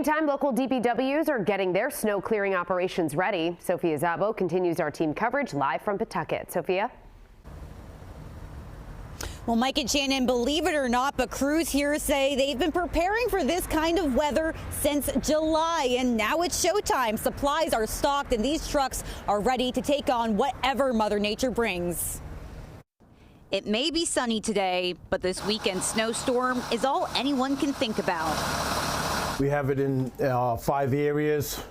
meantime, local DPWs are getting their snow clearing operations ready. Sophia Zabo continues our team coverage live from Pawtucket. Sophia? Well, Mike and Shannon, believe it or not, but crews here say they've been preparing for this kind of weather since July, and now it's showtime. Supplies are stocked, and these trucks are ready to take on whatever Mother Nature brings. It may be sunny today, but this weekend snowstorm is all anyone can think about. We have it in 5 areas.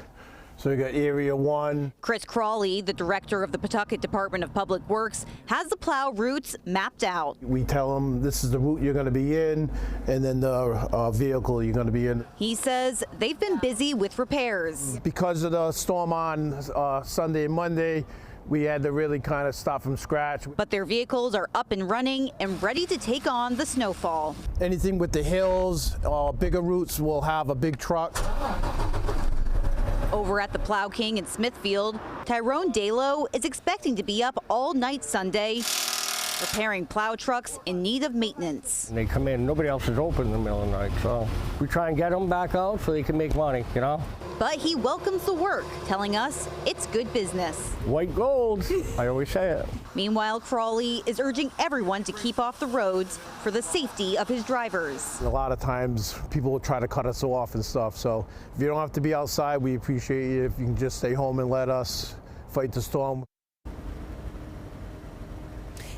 So we got Area 1. Chris Crawley, the director of the Pawtucket Department of Public Works, has the plow routes mapped out. We tell them this is the route you're going to be in, and then the vehicle you're going to be in. He says they've been busy with repairs. Because of the storm on Sunday and Monday, we had to really kind of start from scratch. But their vehicles are up and running and ready to take on the snowfall. Anything with the hills, bigger routes, will have a big truck. Over at the Plow King in Smithfield, Tyrone Dalo is expecting to be up all night Sunday, repairing plow trucks in need of maintenance. They come in, nobody else is open in the middle of the night, so we try and get them back out so they can make money, you know? But he welcomes the work, telling us it's good business. White gold, I always say it. Meanwhile, Crawley is urging everyone to keep off the roads for the safety of his drivers. A lot of times people will try to cut us off and stuff, so if you don't have to be outside, we appreciate you if you can just stay home and let us fight the storm.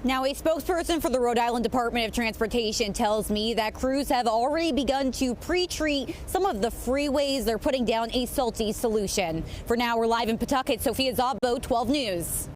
Now, a spokesperson for the Rhode Island Department of Transportation tells me that crews have already begun to pre-treat some of the freeways. They're putting down a salty solution. For now, we're live in Pawtucket. Sophia Zabo, 12 News.